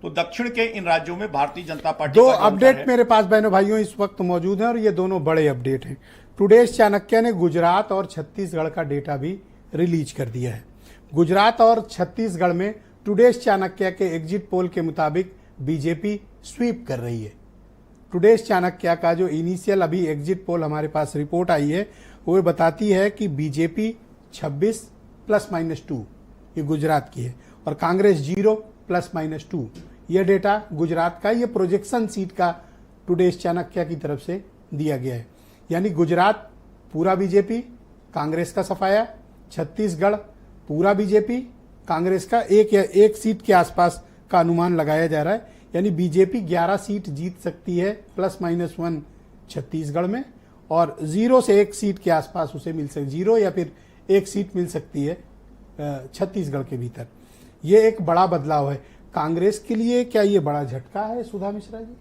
तो दक्षिण के इन राज्यों में भारतीय जनता पार्टी दो का जो अपडेट है, मेरे पास बहनों भाइयों इस वक्त मौजूद हैं और ये दोनों बड़े अपडेट हैं। टुडेस चाणक्य ने गुजरात और छत्तीसगढ़ का डेटा भी रिलीज कर दिया है। गुजरात और छत्तीसगढ़ में टुडेस चाणक्य के एग्जिट पोल के मुताबिक बीजेपी स्वीप कर रही है। टुडेस चाणक्य का जो इनिशियल अभी एग्जिट पोल हमारे पास रिपोर्ट आई है वो बताती है कि बीजेपी 26 ±2 ये गुजरात की है और कांग्रेस 0 ±2। यह डेटा गुजरात का, ये प्रोजेक्शन सीट का टुडेस चाणक्य की तरफ से दिया गया है। यानी गुजरात पूरा बीजेपी, कांग्रेस का सफाया, छत्तीसगढ़ पूरा बीजेपी, कांग्रेस का एक सीट के आसपास का अनुमान लगाया जा रहा है। यानी बीजेपी 11 सीट जीत सकती है ±1 छत्तीसगढ़ में और 0 से 1 सीट के आसपास उसे मिल सकती, 0 या फिर 1 सीट मिल सकती है छत्तीसगढ़ के भीतर। ये एक बड़ा बदलाव है कांग्रेस के लिए। क्या ये बड़ा झटका है सुधा मिश्रा जी?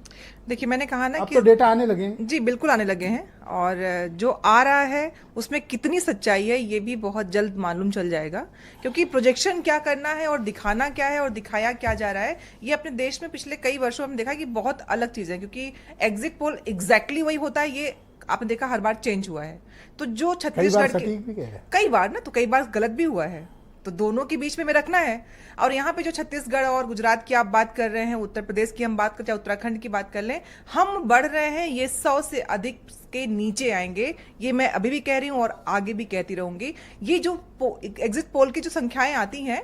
देखिए, मैंने कहा ना अब कि तो डेटा आने लगे हैं। जी बिल्कुल आने लगे हैं और जो आ रहा है उसमें कितनी सच्चाई है ये भी बहुत जल्द मालूम चल जाएगा, क्योंकि प्रोजेक्शन क्या करना है और दिखाना क्या है और दिखाया क्या जा रहा है, ये अपने देश में पिछले कई वर्षों में देखा कि बहुत अलग चीज़ है। क्योंकि एग्जिट पोल एग्जैक्टली वही होता है, ये आपने देखा हर बार चेंज हुआ है। तो जो छत्तीसगढ़ कई बार ना, तो कई बार गलत भी हुआ है, तो दोनों के बीच में रखना है। और यहाँ पे जो छत्तीसगढ़ और गुजरात की आप बात कर रहे हैं, उत्तर प्रदेश की हम बात करें, चाहे उत्तराखंड की बात कर लें, हम बढ़ रहे हैं, ये 100 से अधिक के नीचे आएंगे। ये मैं अभी भी कह रही हूँ और आगे भी कहती रहूंगी। ये जो एग्जिट पोल की जो संख्याएं आती हैं,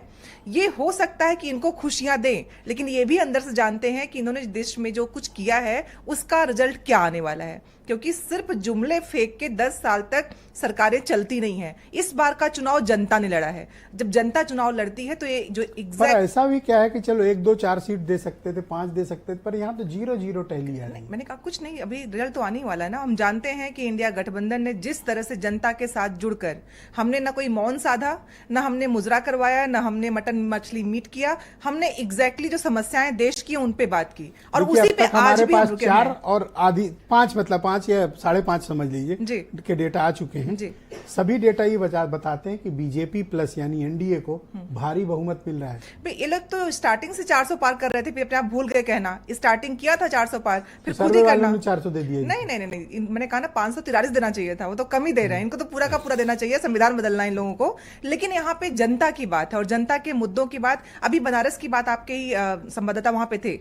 ये हो सकता है कि इनको खुशियां दें, लेकिन ये भी अंदर से जानते हैं कि इन्होंने देश में जो कुछ किया है उसका रिजल्ट क्या आने वाला है। क्योंकि सिर्फ जुमले फेंक के 10 साल तक सरकारें चलती नहीं है। इस बार का चुनाव जनता ने लड़ा है। जब जनता चुनाव लड़ती है तो ये जो पर ऐसा भी क्या है कि चलो 1, 2, 4 सीट दे सकते थे, 5 दे सकते थे, पर यहाँ तो 0-0 टैली है। मैंने कहा कुछ नहीं, अभी रिजल्ट तो आने ही वाला है ना। हम जानते हैं कि इंडिया गठबंधन ने जिस तरह से जनता के साथ जुड़कर, हमने ना कोई मौन साधा, ना हमने मुजरा करवाया, ना हमने मटन मछली मीट किया, हमने एग्जैक्टली जो समस्याएं देश की उन पे बात की और उसी पे आज भी हमारे पास 4 और आधी 5 मतलब 5 या 5.5 समझ लीजिए के डेटा आ चुके हैं। सभी डेटा ये बताते हैं कि बीजेपी प्लस यानी एनडीए को भारी बहुमत मिल रहा है। ये लोग तो स्टार्टिंग से 400 पार कर रहे थे, फिर अपने आप भूल गए कहना। स्टार्टिंग किया था 400 पार, फिर खुद ही करना 400 दे दिया। नहीं, मैंने कहा ना 543 देना चाहिए था, वो तो कम ही दे रहे हैं। इनको तो पूरा का पूरा देना चाहिए, संविधान बदलना है इन लोगों को। लेकिन यहाँ पे जनता की बात है और जनता के मुद्दों की बात। अभी बनारस की बात आपके ही संवाददाता वहां पे थे।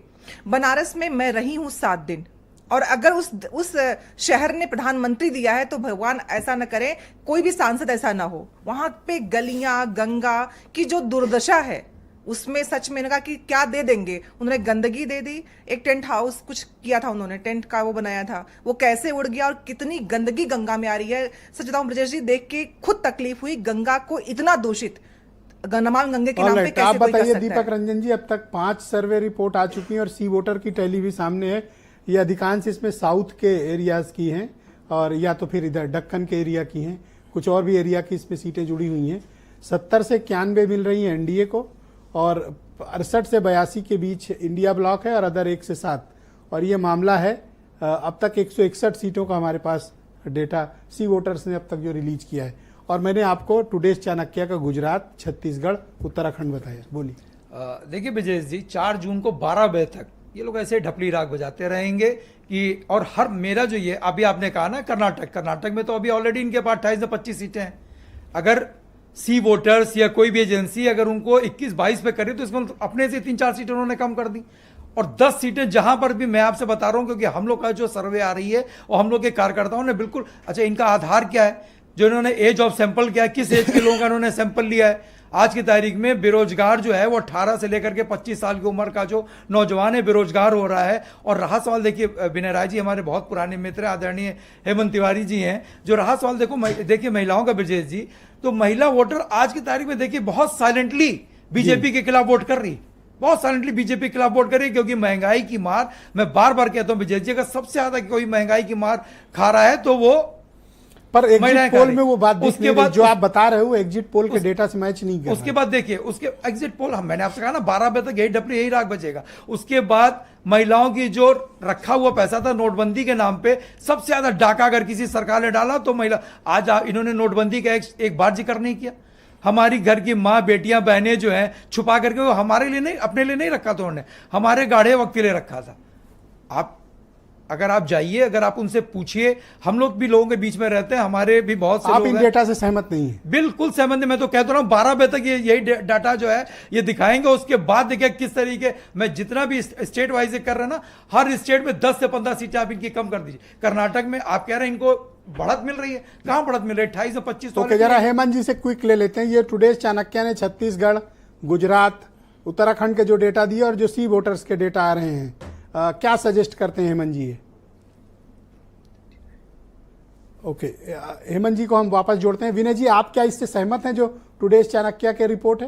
बनारस में मैं रही हूँ 7 दिन और अगर उस शहर ने प्रधानमंत्री दिया है तो भगवान ऐसा न करे कोई भी सांसद ऐसा ना हो। वहां पे गलियां, गंगा की जो दुर्दशा है उसमें सच में कहा कि क्या दे देंगे। उन्होंने गंदगी दे दी। एक टेंट हाउस कुछ किया था उन्होंने, टेंट का वो बनाया था, वो कैसे उड़ गया और कितनी गंदगी गंगा में आ रही है। सच बताऊं ब्रजेश जी, देख के खुद तकलीफ हुई। गंगा को इतना दूषित नमामि गंगे के नाम पे कैसे आप कोई कर बताइए सकता दीपक है? रंजन जी, अब तक 5 सर्वे रिपोर्ट आ चुकी हैं और सी वोटर की टैली भी सामने है। ये अधिकांश इसमें साउथ के एरियाज की हैं और या तो फिर इधर दक्कन के एरिया की हैं, कुछ और भी एरिया की इसमें सीटें जुड़ी हुई हैं। 70 से 91 मिल रही हैं एनडीए को और 68 से 82 के बीच इंडिया ब्लॉक है और अदर 1 से 7। और ये मामला है अब तक 161 सीटों का हमारे पास डेटा सी वोटर्स ने अब तक जो रिलीज किया है। और मैंने आपको टुडेस चाणक्य का गुजरात, छत्तीसगढ़, उत्तराखंड बताया। बोलिए। देखिए विजय जी, 4 जून को 12 बजे तक ये लोग ऐसे ढपली राग बजाते रहेंगे कि, और हर मेरा जो ये अभी आपने कहा ना कर्नाटक में तो अभी ऑलरेडी इनके पास 28 से 25 सीटें हैं। अगर सी वोटर्स या कोई भी एजेंसी अगर उनको 21-22 पे करे तो इसमें अपने से 3-4 सीटें उन्होंने कम कर दी। और 10 सीटें जहां पर भी मैं आपसे बता रहा हूं, क्योंकि हम लोग का जो सर्वे आ रही है और हम लोग के कार्यकर्ताओं ने बिल्कुल, अच्छा इनका आधार क्या है, जो इन्होंने एज ऑफ सैंपल किया है, किस एज के लोगों का इन्होंने सैंपल लिया है। आज की तारीख में बेरोजगार जो है वो 18 से लेकर के 25 साल की उम्र का जो नौजवान है बेरोजगार हो रहा है। और रहा सवाल, देखिए विनय राय जी हमारे बहुत पुराने मित्र आदरणीय हेमंत तिवारी जी हैं, जो रहा सवाल देखिए महिलाओं का ब्रजेश जी, तो महिला वोटर आज की तारीख में देखिए बहुत साइलेंटली बीजेपी के खिलाफ वोट कर रही, बहुत साइलेंटली बीजेपी के खिलाफ वोट करें। क्योंकि महंगाई की मार, मैं बार बार कहता हूं विजय जी, अगर सबसे ज्यादा कोई महंगाई की मार खा रहा है तो वो पर एग्जिट पोल में वो बात उसके बाद जो आप बता रहे हो एग्जिट पोल के डेटा से मैच नहीं कर रहा। उसके बाद देखिए उसके एग्जिट पोल, मैंने आपसे कहा ना 12 बजे तक यही डपली यही राग बचेगा। उसके बाद महिलाओं की जो रखा हुआ पैसा था नोटबंदी के नाम पे, सबसे ज्यादा डाका अगर किसी सरकार ने डाला तो महिला, आज इन्होंने नोटबंदी का एक बार जिक्र नहीं किया। हमारी घर की माँ बेटियां बहनें जो हैं छुपा करके, वो हमारे लिए नहीं, अपने लिए नहीं रखा था उन्होंने, हमारे गाढ़े वक्त के लिए रखा था। आप अगर आप जाइए, अगर आप उनसे पूछिए, हम लोग भी लोगों के बीच में रहते हैं, हमारे भी बहुत से आप लोग इन हैं। डेटा से सहमत नहीं है? बिल्कुल सहमत नहीं। मैं तो कहता हूँ 12 बजे तक ये यही डाटा जो है ये दिखाएंगे, उसके बाद देखिए किस तरीके, मैं जितना भी स्टेट वाइज कर रहा है ना, हर स्टेट में 10 से 15 सीटें आप इनकी कम कर दीजिए। कर्नाटक में आप कह रहे हैं इनको बढ़त मिल रही है, कहां बढ़त मिल रही है? 28 से 25। तो जरा हेमंत जी से क्विक ले लेते हैं। ये टुडेज चाणक्य ने छत्तीसगढ़, गुजरात, उत्तराखंड के जो डेटा दिए और जो सी वोटर्स के डेटा आ रहे हैं, क्या सजेस्ट करते हैं हेमंत जी? ओके, हेमंत जी को हम वापस जोड़ते हैं। विनय जी, आप क्या इससे सहमत हैं जो टुडेज चाणक्य के रिपोर्ट है?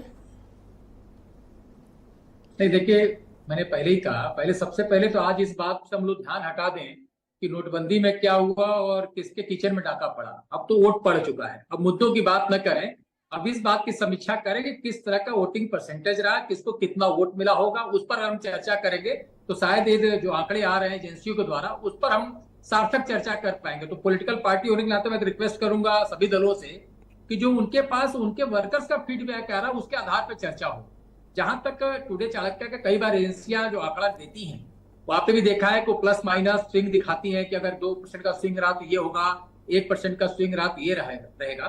नहीं, देखिए, मैंने पहले ही कहा, पहले सबसे पहले तो आज इस बात से हम लोग ध्यान हटा दें कि नोटबंदी में क्या हुआ और किसके किचन में डाका पड़ा। अब तो वोट पड़ चुका है, अब मुद्दों की बात न करें, अब इस बात की समीक्षा करें कि किस तरह का वोटिंग परसेंटेज रहा, किसको कितना वोट मिला होगा, उस पर हम चर्चा करेंगे। तो शायद ये जो आंकड़े आ रहे हैं एजेंसियों के द्वारा, उस पर हम सार्थक चर्चा कर पाएंगे। तो पॉलिटिकल पार्टी होने के नाते मैं रिक्वेस्ट करूंगा सभी दलों से कि जो उनके पास उनके वर्कर्स का फीडबैक आ रहा है उसके आधार पर चर्चा हो। जहां तक टुडे चाणक्य का कई बार एजेंसियां जो आंकड़ा देती हैं, वहां पे भी देखा है कि प्लस माइनस स्विंग दिखाती है कि अगर 2% का स्विंग रहा तो ये होगा, 1% का स्विंग रहा तो ये रहेगा।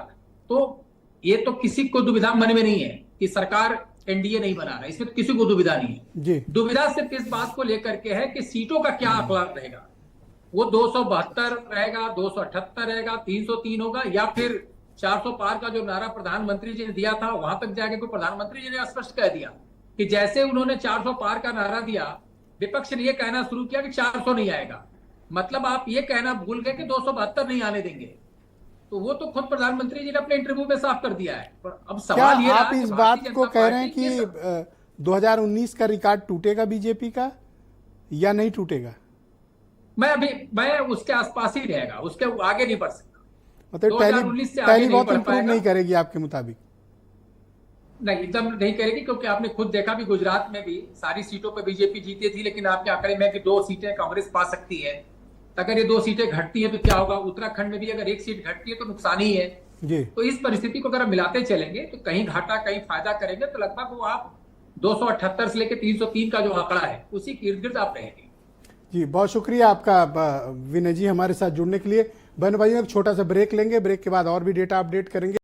तो ये तो किसी को दुविधा मन में नहीं है कि सरकार एनडीए नहीं बना रहा है, इसमें तो किसी को दुविधा नहीं है जी। दुविधा सिर्फ इस बात को लेकर के है कि सीटों का क्या आंकड़ा रहेगा। वो 272 रहेगा, 278 रहेगा, 303 होगा, या फिर 400 पार का जो नारा प्रधानमंत्री जी ने दिया था वहां तक जाके कोई प्रधानमंत्री जी ने स्पष्ट कह दिया कि जैसे उन्होंने 400 पार का नारा दिया, विपक्ष ने यह कहना शुरू किया कि 400 नहीं आएगा। मतलब आप ये कहना भूल गए कि 272 नहीं आने देंगे। तो वो तो खुद प्रधानमंत्री जी ने अपने इंटरव्यू में साफ कर दिया है। पर अब क्या सवाल ये आप इस बात को कह रहे हैं कि 2019 का रिकॉर्ड टूटेगा बीजेपी का या नहीं टूटेगा? मैं उसके आसपास ही रहेगा, उसके आगे नहीं बढ़ सकता। मतलब 2019 से आगे पहली नहीं बहुत बढ़ इंप्रूव पाएगा। नहीं करेगी आपके मुताबिक? नहीं, एकदम नहीं करेगी, क्योंकि आपने खुद देखा भी गुजरात में भी सारी सीटों पर बीजेपी जीती थी, लेकिन आपके आंकड़े में कि 2 सीटें कांग्रेस पा सकती है। अगर ये 2 सीटें घटती है तो क्या होगा? उत्तराखंड में भी अगर 1 सीट घटती है तो नुकसान ही है जी। तो इस परिस्थिति को अगर हम मिलाते चलेंगे तो कहीं घाटा कहीं फायदा करेंगे, तो लगभग वो आप 278 से लेकर 303 का जो आंकड़ा है उसी के इर्द गिर्द आप रहेंगे। जी, बहुत शुक्रिया आपका विनय जी हमारे साथ जुड़ने के लिए। बहन भाइयों, एक छोटा सा ब्रेक लेंगे, ब्रेक के बाद और भी डेटा अपडेट करेंगे।